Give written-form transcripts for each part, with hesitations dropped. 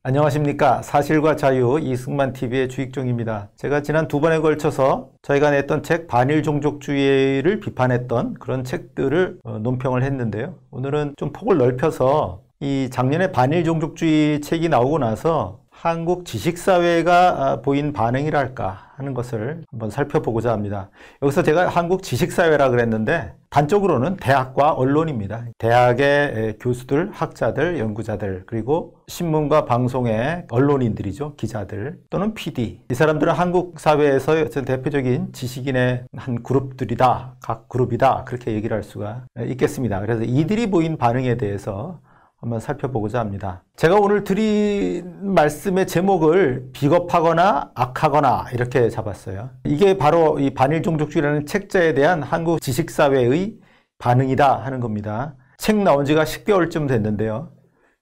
안녕하십니까. 사실과 자유 이승만TV의 주익종입니다. 제가 지난 두 번에 걸쳐서 저희가 냈던 책 반일 종족주의를 비판했던 그런 책들을 논평을 했는데요. 오늘은 좀 폭을 넓혀서 이 작년에 반일 종족주의 책이 나오고 나서 한국 지식사회가 보인 반응이랄까 하는 것을 한번 살펴보고자 합니다. 여기서 제가 한국 지식사회라 그랬는데 단적으로는 대학과 언론입니다. 대학의 교수들, 학자들, 연구자들, 그리고 신문과 방송의 언론인들이죠. 기자들 또는 PD. 이 사람들은 한국 사회에서 대표적인 지식인의 한 그룹들이다. 각 그룹이다. 그렇게 얘기를 할 수가 있겠습니다. 그래서 이들이 보인 반응에 대해서 한번 살펴보고자 합니다. 제가 오늘 드린 말씀의 제목을 비겁하거나 악하거나 이렇게 잡았어요. 이게 바로 이 반일종족주의라는 책자에 대한 한국 지식사회의 반응이다 하는 겁니다. 책 나온 지가 10개월쯤 됐는데요.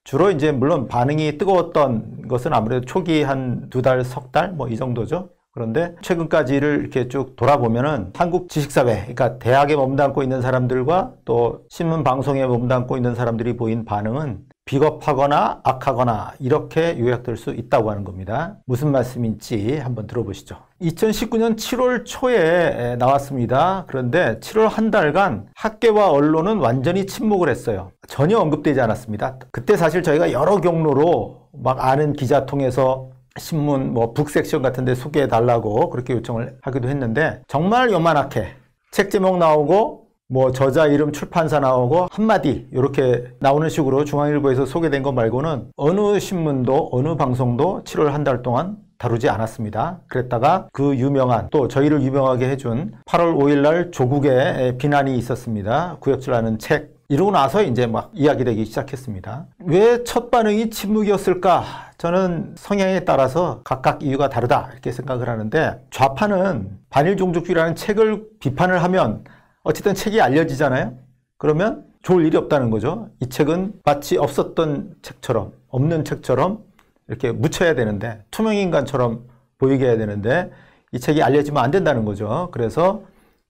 주로 이제 물론 반응이 뜨거웠던 것은 아무래도 초기 한 2달, 석 달 뭐 이 정도죠. 그런데 최근까지를 이렇게 쭉 돌아보면은 한국 지식사회, 그러니까 대학에 몸담고 있는 사람들과 또 신문 방송에 몸담고 있는 사람들이 보인 반응은 비겁하거나 악하거나 이렇게 요약될 수 있다고 하는 겁니다. 무슨 말씀인지 한번 들어보시죠. 2019년 7월 초에 나왔습니다. 그런데 7월 한 달간 학계와 언론은 완전히 침묵을 했어요. 전혀 언급되지 않았습니다. 그때 사실 저희가 여러 경로로 막 아는 기자 통해서 신문 북섹션 같은 데 소개해 달라고 그렇게 요청을 하기도 했는데 정말 요만하게 책 제목 나오고 저자 이름 출판사 나오고 한마디 이렇게 나오는 식으로 중앙일보에서 소개된 것 말고는 어느 신문도 어느 방송도 7월 한 달 동안 다루지 않았습니다. 그랬다가 그 유명한 또 저희를 유명하게 해준 8월 5일 날 조국의 비난이 있었습니다. 구역질하는 책 이러고 나서 이제 막 이야기되기 시작했습니다. 왜 첫 반응이 침묵이었을까? 저는 성향에 따라서 각각 이유가 다르다 이렇게 생각을 하는데 좌파는 반일종족주의라는 책을 비판을 하면 어쨌든 책이 알려지잖아요. 그러면 좋을 일이 없다는 거죠. 이 책은 마치 없었던 책처럼 없는 책처럼 이렇게 묻혀야 되는데 투명인간처럼 보이게 해야 되는데 이 책이 알려지면 안 된다는 거죠. 그래서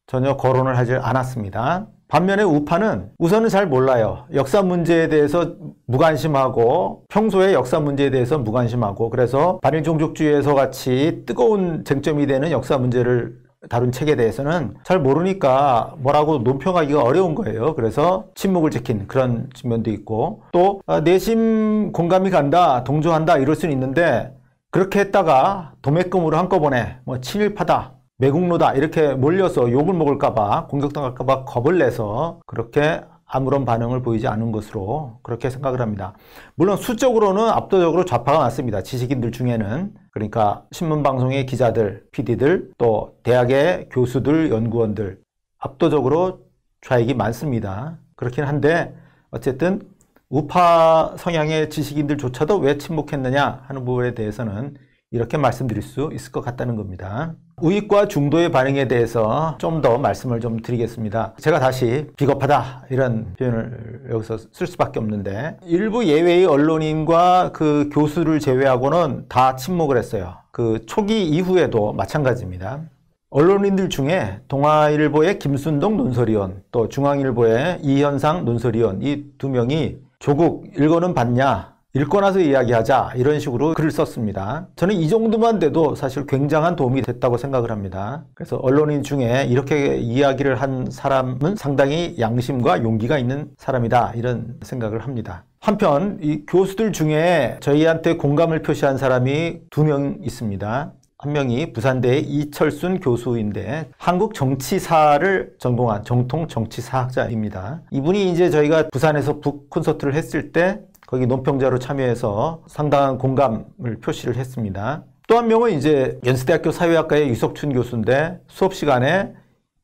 전혀 거론을 하지 않았습니다. 반면에 우파는 우선은 잘 몰라요. 역사 문제에 대해서 무관심하고 평소에 역사 문제에 대해서 무관심하고 그래서 반일종족주의에서 같이 뜨거운 쟁점이 되는 역사 문제를 다룬 책에 대해서는 잘 모르니까 뭐라고 논평하기가 어려운 거예요. 그래서 침묵을 지킨 그런 측면도 있고 또 내심 공감이 간다, 동조한다 이럴 수는 있는데 그렇게 했다가 도매금으로 한꺼번에 친일파다, 매국노다 이렇게 몰려서 욕을 먹을까봐 공격당할까봐 겁을 내서 그렇게 아무런 반응을 보이지 않은 것으로 그렇게 생각을 합니다. 물론 수적으로는 압도적으로 좌파가 많습니다. 지식인들 중에는. 그러니까 신문방송의 기자들, PD들, 또 대학의 교수들, 연구원들 압도적으로 좌익이 많습니다. 그렇긴 한데 어쨌든 우파 성향의 지식인들조차도 왜 침묵했느냐 하는 부분에 대해서는 이렇게 말씀드릴 수 있을 것 같다는 겁니다. 우익과 중도의 반응에 대해서 좀 더 말씀을 좀 드리겠습니다. 제가 다시 비겁하다 이런 표현을 여기서 쓸 수밖에 없는데 일부 예외의 언론인과 그 교수를 제외하고는 다 침묵을 했어요. 그 초기 이후에도 마찬가지입니다. 언론인들 중에 동아일보의 김순동 논설위원 또 중앙일보의 이현상 논설위원 이 두 명이 조국 읽어는 봤냐? 읽고 나서 이야기하자 이런 식으로 글을 썼습니다. 저는 이 정도만 돼도 사실 굉장한 도움이 됐다고 생각을 합니다. 그래서 언론인 중에 이렇게 이야기를 한 사람은 상당히 양심과 용기가 있는 사람이다 이런 생각을 합니다. 한편 이 교수들 중에 저희한테 공감을 표시한 사람이 2명 있습니다. 한 명이 부산대의 이철순 교수인데 한국 정치사를 전공한 정통 정치사학자입니다. 이분이 이제 저희가 부산에서 북 콘서트를 했을 때 거기 논평자로 참여해서 상당한 공감을 표시를 했습니다. 또 한 명은 이제 연세대학교 사회학과의 유석춘 교수인데 수업 시간에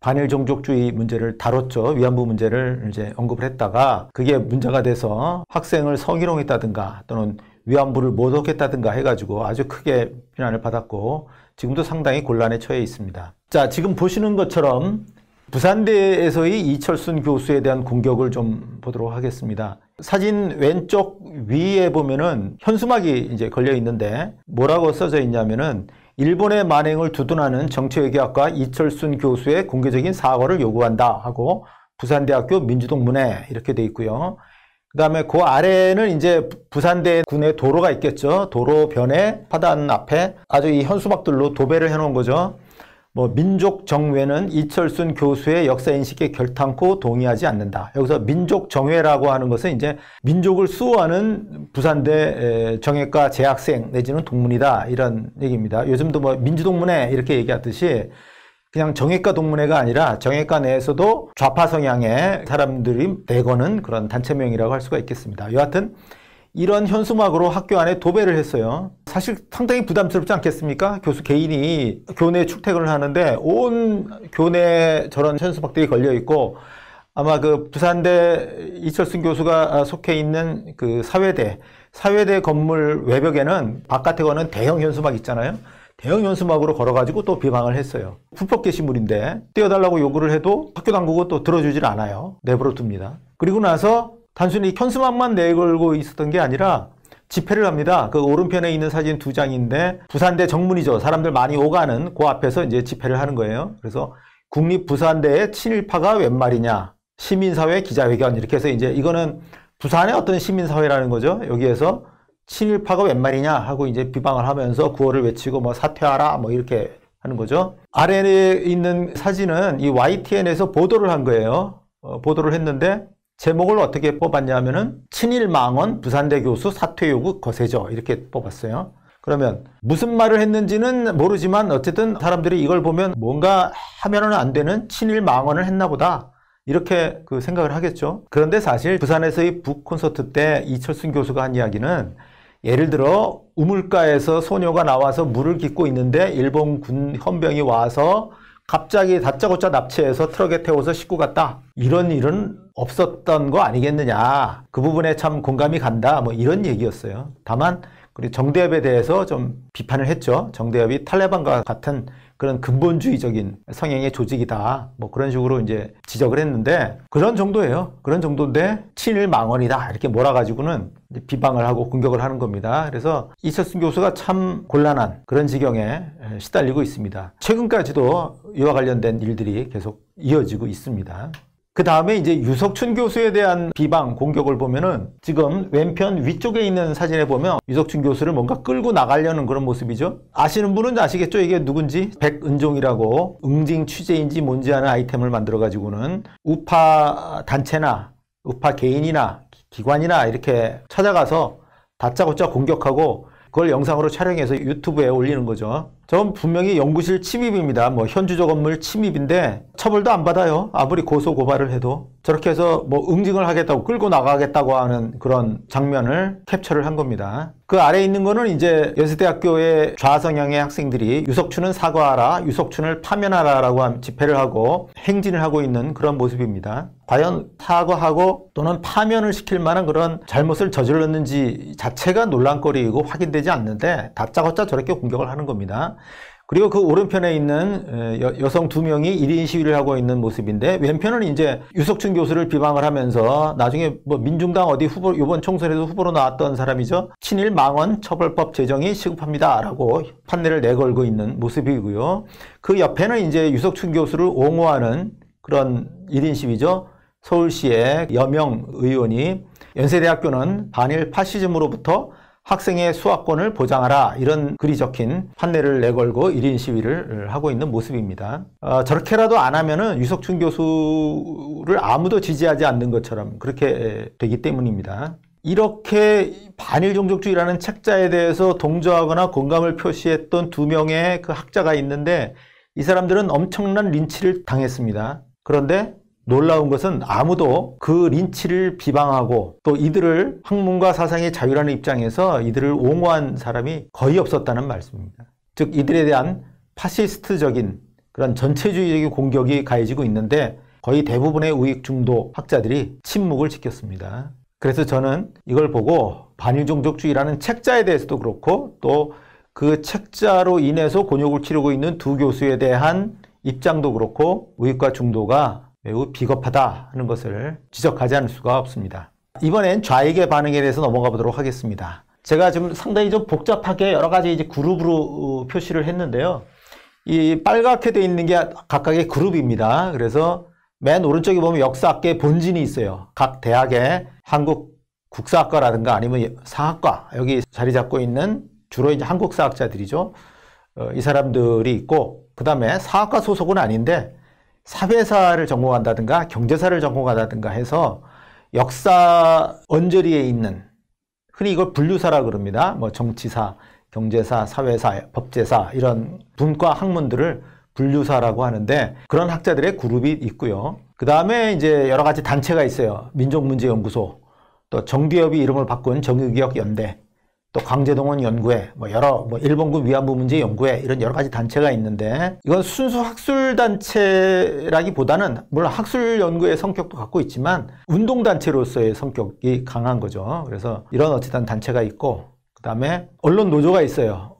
반일 종족주의 문제를 다뤘죠. 위안부 문제를 이제 언급을 했다가 그게 문제가 돼서 학생을 성희롱했다든가 또는 위안부를 모독했다든가 해가지고 아주 크게 비난을 받았고 지금도 상당히 곤란에 처해 있습니다. 자, 지금 보시는 것처럼 부산대에서의 이철순 교수에 대한 공격을 좀 보도록 하겠습니다. 사진 왼쪽 위에 보면은 현수막이 이제 걸려 있는데 뭐라고 써져 있냐면은 일본의 만행을 두둔하는 정치외교학과 이철순 교수의 공개적인 사과를 요구한다 하고 부산대학교 민주동문회 이렇게 돼 있고요. 그 다음에 그 아래는 이제 부산대 군의 도로가 있겠죠. 도로변에 화단 앞에 아주 이 현수막들로 도배를 해놓은 거죠. 뭐 민족 정회는 이철순 교수의 역사인식에 결탄코 동의하지 않는다. 여기서 민족 정회라고 하는 것은 이제 민족을 수호하는 부산대 정예과 재학생 내지는 동문이다 이런 얘기입니다. 요즘도 뭐 민주동문회 이렇게 얘기하듯이 그냥 정예과 동문회가 아니라 정예과 내에서도 좌파 성향의 사람들이 내거는 그런 단체명이라고 할 수가 있겠습니다. 여하튼 이런 현수막으로 학교 안에 도배를 했어요. 사실 상당히 부담스럽지 않겠습니까? 교수 개인이 교내 출퇴근을 하는데 온 교내에 저런 현수막들이 걸려 있고 아마 그 부산대 이철순 교수가 속해 있는 그 사회대 건물 외벽에는 바깥에 거는 대형 현수막 있잖아요. 대형 현수막으로 걸어가지고 또 비방을 했어요. 불법 게시물인데 떼어달라고 요구를 해도 학교 당국은 또 들어주질 않아요. 내버려 둡니다. 그리고 나서 단순히 현수막만 내걸고 있었던 게 아니라 집회를 합니다. 그 오른편에 있는 사진 2장인데 부산대 정문이죠. 사람들 많이 오가는 그 앞에서 이제 집회를 하는 거예요. 그래서 국립부산대의 친일파가 웬 말이냐. 시민사회 기자회견 이렇게 해서 이제 이거는 부산의 어떤 시민사회라는 거죠. 여기에서 친일파가 웬 말이냐 하고 이제 비방을 하면서 구호를 외치고 뭐 사퇴하라 뭐 이렇게 하는 거죠. 아래에 있는 사진은 이 YTN에서 보도를 한 거예요. 보도를 했는데 제목을 어떻게 뽑았냐면은 친일망언 부산대 교수 사퇴 요구 거세죠. 이렇게 뽑았어요. 그러면 무슨 말을 했는지는 모르지만 어쨌든 사람들이 이걸 보면 뭔가 하면은 안 되는 친일망언을 했나 보다. 이렇게 그 생각을 하겠죠. 그런데 사실 부산에서의 북 콘서트 때 이철순 교수가 한 이야기는 예를 들어 우물가에서 소녀가 나와서 물을 깃고 있는데 일본 군 헌병이 와서 갑자기 다짜고짜 납치해서 트럭에 태워서 싣고 갔다. 이런 일은 없었던 거 아니겠느냐. 그 부분에 참 공감이 간다. 뭐 이런 얘기였어요. 다만 그리고 정대협에 대해서 좀 비판을 했죠. 정대협이 탈레반과 같은 그런 근본주의적인 성향의 조직이다. 뭐 그런 식으로 이제 지적을 했는데 그런 정도예요. 그런 정도인데 친일 망언이다. 이렇게 몰아가지고는 비방을 하고 공격을 하는 겁니다. 그래서 이철순 교수가 참 곤란한 그런 지경에 시달리고 있습니다. 최근까지도 이와 관련된 일들이 계속 이어지고 있습니다. 그 다음에 이제 유석춘 교수에 대한 비방, 공격을 보면은 지금 왼편 위쪽에 있는 사진에 보면 유석춘 교수를 뭔가 끌고 나가려는 그런 모습이죠. 아시는 분은 아시겠죠? 이게 누군지? 백은종이라고 응징 취재인지 뭔지 하는 아이템을 만들어가지고는 우파 단체나 우파 개인이나 기관이나 이렇게 찾아가서 다짜고짜 공격하고 그걸 영상으로 촬영해서 유튜브에 올리는 거죠. 저건 분명히 연구실 침입입니다. 뭐 현주적 업무 침입인데 처벌도 안 받아요. 아무리 고소 고발을 해도. 저렇게 해서 뭐 응징을 하겠다고 끌고 나가겠다고 하는 그런 장면을 캡처를 한 겁니다. 그 아래에 있는 거는 이제 연세대학교의 좌성향의 학생들이 유석춘은 사과하라, 유석춘을 파면하라라고 집회를 하고 행진을 하고 있는 그런 모습입니다. 과연 사과하고 또는 파면을 시킬 만한 그런 잘못을 저질렀는지 자체가 논란거리이고 확인되지 않는데 다짜고짜 저렇게 공격을 하는 겁니다. 그리고 그 오른편에 있는 여성 2명이 1인 시위를 하고 있는 모습인데 왼편은 이제 유석춘 교수를 비방을 하면서 나중에 뭐 민중당 어디 후보 이번 총선에서 후보로 나왔던 사람이죠. 친일 망언 처벌법 제정이 시급합니다라고 판례를 내걸고 있는 모습이고요. 그 옆에는 이제 유석춘 교수를 옹호하는 그런 1인 시위죠. 서울시의 여명 의원이 연세대학교는 반일 파시즘으로부터 학생의 수학권을 보장하라 이런 글이 적힌 판례를 내걸고 1인 시위를 하고 있는 모습입니다. 저렇게라도 안 하면은 유석춘 교수를 아무도 지지하지 않는 것처럼 그렇게 되기 때문입니다. 이렇게 반일종족주의라는 책자에 대해서 동조하거나 공감을 표시했던 2명의 그 학자가 있는데 이 사람들은 엄청난 린치를 당했습니다. 그런데 놀라운 것은 아무도 그 린치를 비방하고 또 이들을 학문과 사상의 자유라는 입장에서 이들을 옹호한 사람이 거의 없었다는 말씀입니다. 즉 이들에 대한 파시스트적인 그런 전체주의적인 공격이 가해지고 있는데 거의 대부분의 우익 중도 학자들이 침묵을 지켰습니다. 그래서 저는 이걸 보고 반일종족주의라는 책자에 대해서도 그렇고 또 그 책자로 인해서 곤욕을 치르고 있는 2 교수에 대한 입장도 그렇고 우익과 중도가 매우 비겁하다 하는 것을 지적하지 않을 수가 없습니다. 이번엔 좌익의 반응에 대해서 넘어가 보도록 하겠습니다. 제가 지금 상당히 좀 복잡하게 여러 가지 이제 그룹으로 표시를 했는데요. 이 빨갛게 되어 있는 게 각각의 그룹입니다. 그래서 맨 오른쪽에 보면 역사학계 본진이 있어요. 각 대학의 한국 국사학과라든가 아니면 사학과 여기 자리 잡고 있는 주로 이제 한국사학자들이죠. 이 사람들이 있고 그 다음에 사학과 소속은 아닌데 사회사를 전공한다든가 경제사를 전공한다든가 해서 역사 언저리에 있는 흔히 이걸 분류사라 그럽니다. 뭐 정치사, 경제사, 사회사, 법제사 이런 분과 학문들을 분류사라고 하는데 그런 학자들의 그룹이 있고요. 그 다음에 이제 여러 가지 단체가 있어요. 민족문제연구소, 또 정기협이 이름을 바꾼 정의기억연대, 또 강제동원 연구회, 일본군 위안부 문제 연구회 이런 여러 가지 단체가 있는데 이건 순수 학술 단체라기보다는 물론 학술 연구의 성격도 갖고 있지만 운동 단체로서의 성격이 강한 거죠. 그래서 이런 어쨌든 단체가 있고 그 다음에 언론 노조가 있어요.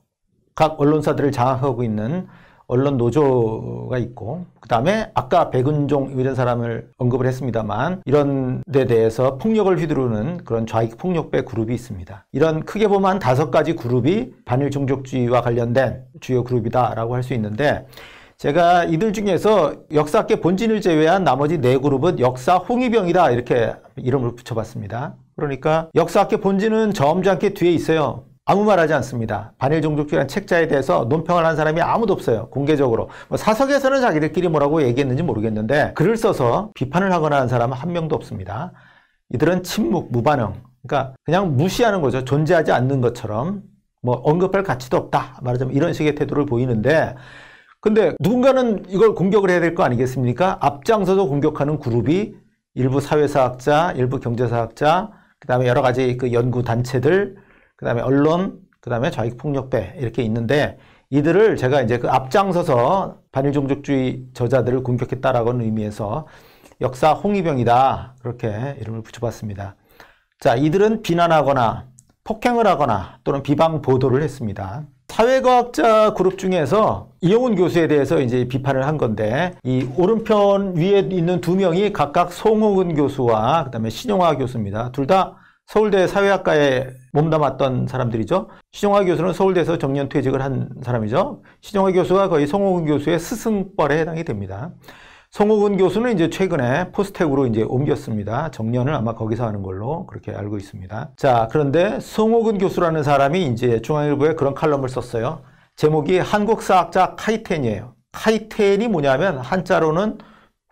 각 언론사들을 장악하고 있는 언론 노조가 있고 그 다음에 아까 백은종 이런 사람을 언급을 했습니다만 이런 데 대해서 폭력을 휘두르는 그런 좌익 폭력배 그룹이 있습니다. 이런 크게 보면 한 5가지 그룹이 반일 종족주의와 관련된 주요 그룹이다라고 할 수 있는데 제가 이들 중에서 역사학계 본진을 제외한 나머지 4그룹은 역사 홍위병이다 이렇게 이름을 붙여봤습니다. 그러니까 역사학계 본진은 점잖게 뒤에 있어요. 아무 말 하지 않습니다. 반일 종족주의라는 책자에 대해서 논평을 한 사람이 아무도 없어요. 공개적으로. 사석에서는 자기들끼리 뭐라고 얘기했는지 모르겠는데 글을 써서 비판을 하거나 한 사람은 한 명도 없습니다. 이들은 침묵, 무반응. 그러니까 그냥 무시하는 거죠. 존재하지 않는 것처럼 언급할 가치도 없다. 말하자면 이런 식의 태도를 보이는데 근데 누군가는 이걸 공격을 해야 될 거 아니겠습니까? 앞장서서 공격하는 그룹이 일부 사회사학자, 일부 경제사학자, 그 다음에 여러 가지 그 연구단체들 그 다음에 언론, 그 다음에 좌익폭력배 이렇게 있는데 이들을 제가 이제 그 앞장서서 반일종족주의 저자들을 공격했다라는 의미에서 역사 홍위병이다 그렇게 이름을 붙여봤습니다. 자, 이들은 비난하거나 폭행을 하거나 또는 비방 보도를 했습니다. 사회과학자 그룹 중에서 이용훈 교수에 대해서 이제 비판을 한 건데 이 오른편 위에 있는 2명이 각각 송호근 교수와 그 다음에 신용화 교수입니다. 둘 다 서울대 사회학과에 몸담았던 사람들이죠. 신용화 교수는 서울대에서 정년퇴직을 한 사람이죠. 신용화 교수가 거의 송호근 교수의 스승뻘에 해당이 됩니다. 송호근 교수는 이제 최근에 포스텍으로 이제 옮겼습니다. 정년을 아마 거기서 하는 걸로 그렇게 알고 있습니다. 자, 그런데 송호근 교수라는 사람이 이제 중앙일보에 그런 칼럼을 썼어요. 제목이 한국사학자 카이텐이에요. 카이텐이 뭐냐면 한자로는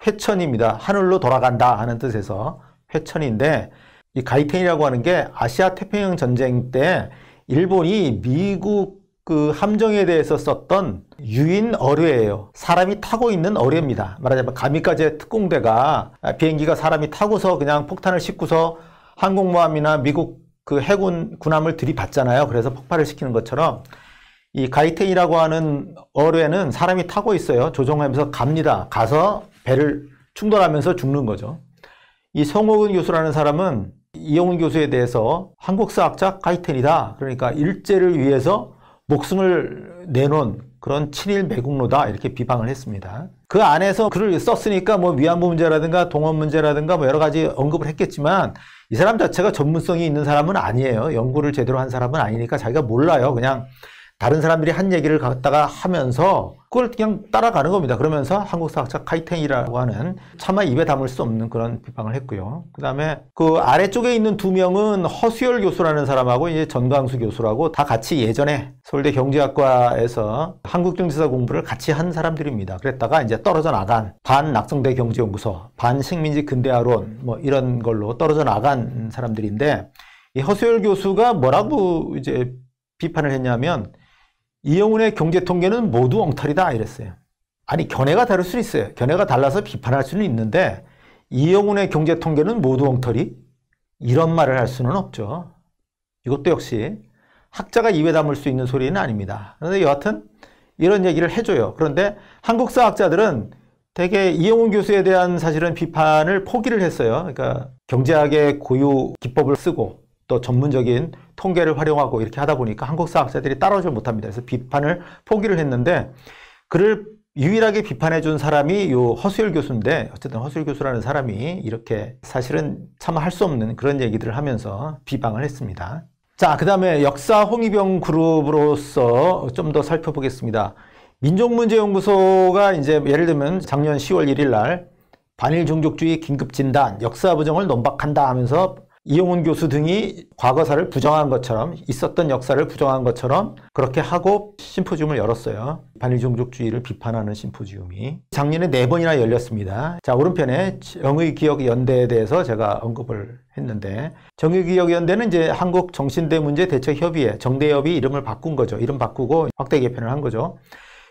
회천입니다. 하늘로 돌아간다 하는 뜻에서 회천인데 이 가이텐이라고 하는 게 아시아 태평양 전쟁 때 일본이 미국 그 함정에 대해서 썼던 유인 어뢰예요. 사람이 타고 있는 어뢰입니다. 말하자면 가미카제 특공대가 비행기가 사람이 타고서 그냥 폭탄을 싣고서 항공모함이나 미국 그 해군 군함을 들이받잖아요. 그래서 폭발을 시키는 것처럼 이 가이텐이라고 하는 어뢰는 사람이 타고 있어요. 조종하면서 갑니다. 가서 배를 충돌하면서 죽는 거죠. 이 송호근 교수라는 사람은 이용훈 교수에 대해서 한국사학자 가이텐이다. 그러니까 일제를 위해서 목숨을 내놓은 그런 친일 매국노다 이렇게 비방을 했습니다. 그 안에서 글을 썼으니까 위안부 문제라든가 동원 문제라든가 여러 가지 언급을 했겠지만 이 사람 자체가 전문성이 있는 사람은 아니에요. 연구를 제대로 한 사람은 아니니까 자기가 몰라요. 그냥 다른 사람들이 한 얘기를 갖다가 하면서 그걸 그냥 따라가는 겁니다. 그러면서 한국사학자 카이텐이라고 하는 차마 입에 담을 수 없는 그런 비방을 했고요. 그 다음에 그 아래쪽에 있는 2명은 허수열 교수라는 사람하고 이제 전광수 교수라고 다 같이 예전에 서울대 경제학과에서 한국경제사 공부를 같이 한 사람들입니다. 그랬다가 이제 떨어져 나간 반낙성대 경제연구소, 반식민지 근대화론 이런 걸로 떨어져 나간 사람들인데 이 허수열 교수가 뭐라고 이제 비판을 했냐면 이용훈의 경제통계는 모두 엉터리다 이랬어요. 아니 견해가 다를 수 있어요. 견해가 달라서 비판할 수는 있는데 이용훈의 경제통계는 모두 엉터리? 이런 말을 할 수는 없죠. 이것도 역시 학자가 입에 담을 수 있는 소리는 아닙니다. 그런데 여하튼 이런 얘기를 해줘요. 그런데 한국사학자들은 되게 이용훈 교수에 대한 사실은 비판을 포기를 했어요. 그러니까 경제학의 고유 기법을 쓰고 또 전문적인 통계를 활용하고 이렇게 하다 보니까 한국사학자들이 따라오질 못합니다. 그래서 비판을 포기를 했는데 그를 유일하게 비판해 준 사람이 요 허수열 교수인데 어쨌든 허수열 교수라는 사람이 이렇게 사실은 참 할 수 없는 그런 얘기들을 하면서 비방을 했습니다. 자, 그 다음에 역사 홍위병 그룹으로서 좀 더 살펴보겠습니다. 민족문제연구소가 이제 예를 들면 작년 10월 1일 날 반일 종족주의 긴급 진단, 역사 부정을 논박한다 하면서 이용훈 교수 등이 과거사를 부정한 것처럼, 있었던 역사를 부정한 것처럼 그렇게 하고 심포지움을 열었어요. 반일종족주의를 비판하는 심포지움이. 작년에 4번이나 열렸습니다. 자, 오른편에 정의기억연대에 대해서 제가 언급을 했는데, 정의기억연대는 이제 한국정신대문제대책협의회, 정대협이 이름을 바꾼 거죠. 이름 바꾸고 확대 개편을 한 거죠.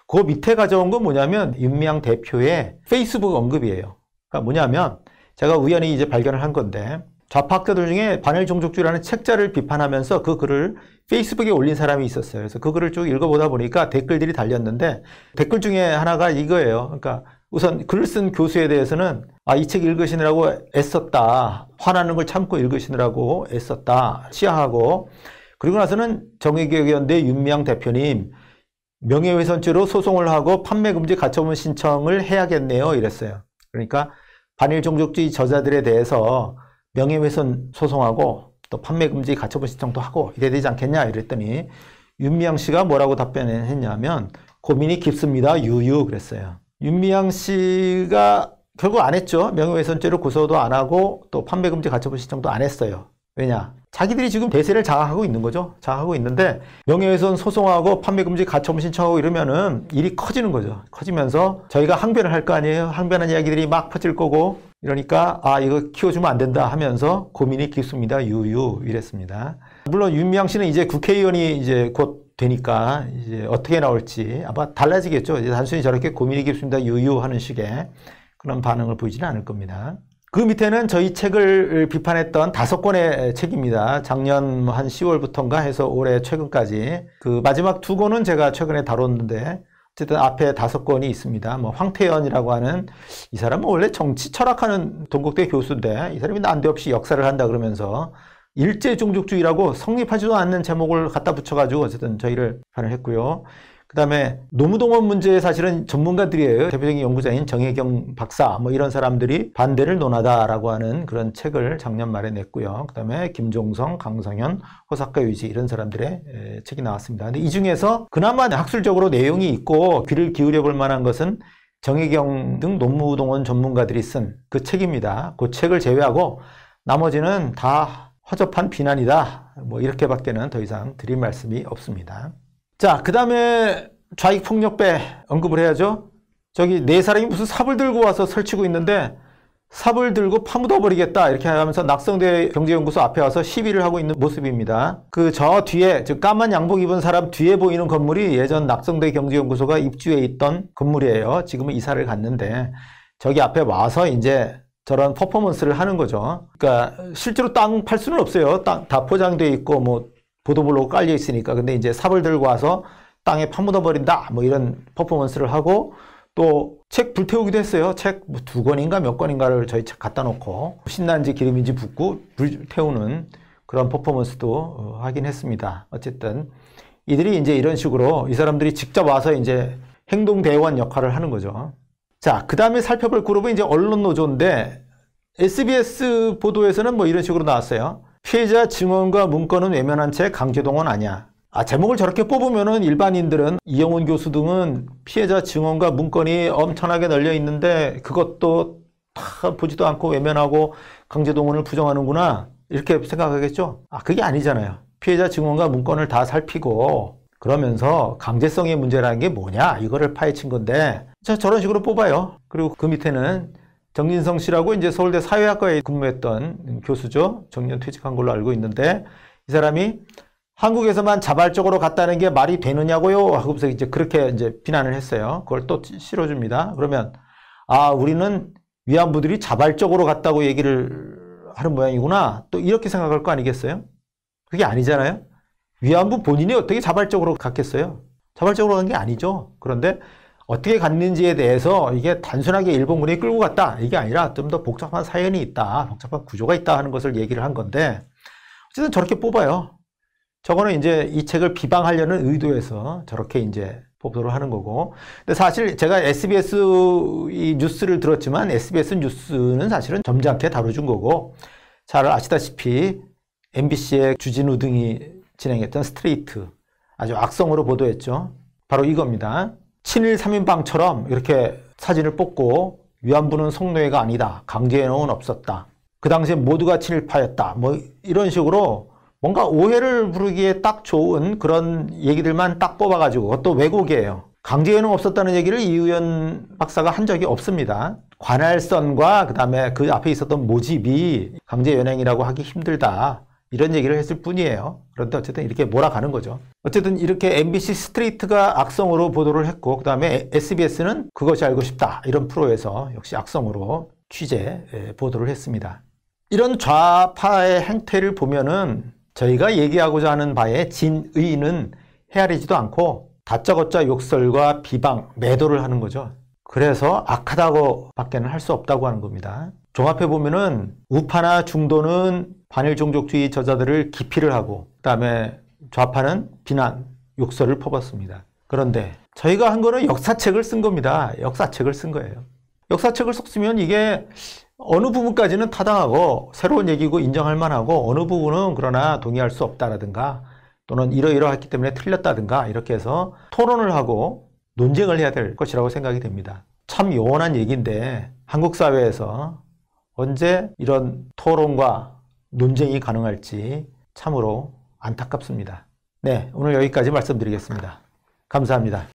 그 밑에 가져온 건 뭐냐면 윤미향 대표의 페이스북 언급이에요. 그러니까 뭐냐면 제가 우연히 이제 발견을 한 건데, 좌파 학자들 중에 반일종족주의라는 책자를 비판하면서 그 글을 페이스북에 올린 사람이 있었어요. 그래서 그 글을 쭉 읽어보다 보니까 댓글들이 달렸는데, 댓글 중에 하나가 이거예요. 그러니까 우선 글을 쓴 교수에 대해서는 이 책 읽으시느라고 애썼다, 화나는 걸 참고 읽으시느라고 애썼다 시하하고, 그리고 나서는 정의기억연대 윤미향 대표님 명예훼손죄로 소송을 하고 판매금지 가처분 신청을 해야겠네요 이랬어요. 그러니까 반일종족주의 저자들에 대해서 명예훼손 소송하고 또 판매금지 가처분 신청도 하고 이래야 되지 않겠냐 이랬더니 윤미향 씨가 뭐라고 답변했냐면 고민이 깊습니다 유유 그랬어요. 윤미향 씨가 결국 안 했죠. 명예훼손죄로 고소도 안 하고 또 판매금지 가처분 신청도 안 했어요. 왜냐? 자기들이 지금 대세를 장악하고 있는 거죠. 장악하고 있는데 명예훼손 소송하고 판매금지 가처분 신청하고 이러면은 일이 커지는 거죠. 커지면서 저희가 항변을 할 거 아니에요. 항변한 이야기들이 막 퍼질 거고, 이러니까 이거 키워주면 안 된다 하면서 고민이 깊습니다. 유유 이랬습니다. 물론 윤미향 씨는 이제 국회의원이 이제 곧 되니까 이제 어떻게 나올지 아마 달라지겠죠. 이제 단순히 저렇게 고민이 깊습니다. 유유 하는 식의 그런 반응을 보이지는 않을 겁니다. 그 밑에는 저희 책을 비판했던 5권의 책입니다. 작년 한 10월부터인가 해서 올해 최근까지. 그 마지막 2권은 제가 최근에 다뤘는데, 어쨌든 앞에 5권이 있습니다. 뭐 황태연이라고 하는 이 사람은 원래 정치 철학하는 동국대 교수인데, 이 사람이 난데없이 역사를 한다 그러면서 일제종족주의라고 성립하지도 않는 제목을 갖다 붙여가지고 어쨌든 저희를 비판을 했고요. 그 다음에 노무동원 문제에 사실은 전문가들이에요. 대표적인 연구자인 정혜경 박사 뭐 이런 사람들이 반대를 논하다라고 하는 그런 책을 작년 말에 냈고요. 그 다음에 김종성, 강성현, 호사카 유지 이런 사람들의 책이 나왔습니다. 근데 이 중에서 그나마 학술적으로 내용이 있고 귀를 기울여 볼 만한 것은 정혜경 등 노무동원 전문가들이 쓴 그 책입니다. 그 책을 제외하고 나머지는 다 허접한 비난이다. 뭐 이렇게밖에는 더 이상 드릴 말씀이 없습니다. 자, 그 다음에 좌익폭력배 언급을 해야죠. 저기 4사람이 무슨 삽을 들고 와서 설치고 있는데 삽을 들고 파묻어버리겠다 이렇게 하면서 낙성대 경제연구소 앞에 와서 시위를 하고 있는 모습입니다. 그 저 뒤에, 즉 까만 양복 입은 사람 뒤에 보이는 건물이 예전 낙성대 경제연구소가 입주해 있던 건물이에요. 지금은 이사를 갔는데 저기 앞에 와서 이제 저런 퍼포먼스를 하는 거죠. 그러니까 실제로 땅 팔 수는 없어요. 땅 다 포장되어 있고 뭐 보도블록 깔려 있으니까. 근데 이제 삽을 들고 와서 땅에 파묻어 버린다 뭐 이런 퍼포먼스를 하고, 또 책 불태우기도 했어요. 책 뭐 2권인가 몇 권인가를 저희 책 갖다 놓고 신난지 기름인지 붓고 불태우는 그런 퍼포먼스도 하긴 했습니다. 어쨌든 이들이 이제 이런 식으로 이 사람들이 직접 와서 이제 행동대원 역할을 하는 거죠. 자, 그 다음에 살펴볼 그룹은 이제 언론노조인데, SBS 보도에서는 뭐 이런 식으로 나왔어요. 피해자 증언과 문건은 외면한 채 강제동원 아니야. 제목을 저렇게 뽑으면은 일반인들은 이용훈 교수 등은 피해자 증언과 문건이 엄청나게 널려 있는데 그것도 다 보지도 않고 외면하고 강제동원을 부정하는구나 이렇게 생각하겠죠. 그게 아니잖아요. 피해자 증언과 문건을 다 살피고 그러면서 강제성의 문제라는 게 뭐냐 이거를 파헤친 건데, 저런 식으로 뽑아요. 그리고 그 밑에는 정진성 씨라고 이제 서울대 사회학과에 근무했던 교수죠. 정년 퇴직한 걸로 알고 있는데, 이 사람이 한국에서만 자발적으로 갔다는 게 말이 되느냐고요 하고서 이제 그렇게 이제 비난을 했어요. 그걸 또 실어줍니다. 그러면 우리는 위안부들이 자발적으로 갔다고 얘기를 하는 모양이구나 또 이렇게 생각할 거 아니겠어요? 그게 아니잖아요. 위안부 본인이 어떻게 자발적으로 갔겠어요? 자발적으로 간 게 아니죠. 그런데 어떻게 갔는지에 대해서 이게 단순하게 일본군이 끌고 갔다 이게 아니라 좀 더 복잡한 사연이 있다, 복잡한 구조가 있다 하는 것을 얘기를 한 건데, 어쨌든 저렇게 뽑아요. 저거는 이제 이 책을 비방하려는 의도에서 저렇게 이제 보도를 하는 거고. 근데 사실 제가 SBS 이 뉴스를 들었지만 SBS 뉴스는 사실은 점잖게 다뤄준 거고, 잘 아시다시피 MBC의 주진우 등이 진행했던 스트레이트 아주 악성으로 보도했죠. 바로 이겁니다. 친일 3인방처럼 이렇게 사진을 뽑고 위안부는 성노예가 아니다. 강제노은 없었다. 그 당시에 모두가 친일파였다. 뭐 이런 식으로 뭔가 오해를 부르기에 딱 좋은 그런 얘기들만 딱 뽑아가지고, 그것도 왜곡이에요. 강제연행 없었다는 얘기를 이의연 박사가 한 적이 없습니다. 관할선과 그 다음에 그 앞에 있었던 모집이 강제연행이라고 하기 힘들다, 이런 얘기를 했을 뿐이에요. 그런데 어쨌든 이렇게 몰아가는 거죠. 어쨌든 이렇게 MBC 스트레이트가 악성으로 보도를 했고, 그 다음에 SBS는 그것이 알고 싶다, 이런 프로에서 역시 악성으로 취재 보도를 했습니다. 이런 좌파의 행태를 보면은 저희가 얘기하고자 하는 바에 진의는 헤아리지도 않고 다짜고짜 욕설과 비방, 매도를 하는 거죠. 그래서 악하다고 밖에는 할 수 없다고 하는 겁니다. 종합해 보면은 우파나 중도는 반일 종족주의 저자들을 기피를 하고, 그 다음에 좌파는 비난, 욕설을 퍼붓습니다. 그런데 저희가 한 거는 역사책을 쓴 겁니다. 역사책을 쓴 거예요. 역사책을 썼으면 이게 어느 부분까지는 타당하고 새로운 얘기고 인정할 만하고, 어느 부분은 그러나 동의할 수 없다라든가 또는 이러이러했기 때문에 틀렸다든가, 이렇게 해서 토론을 하고 논쟁을 해야 될 것이라고 생각이 됩니다. 참 요원한 얘기인데 한국 사회에서 언제 이런 토론과 논쟁이 가능할지 참으로 안타깝습니다. 네, 오늘 여기까지 말씀드리겠습니다. 감사합니다.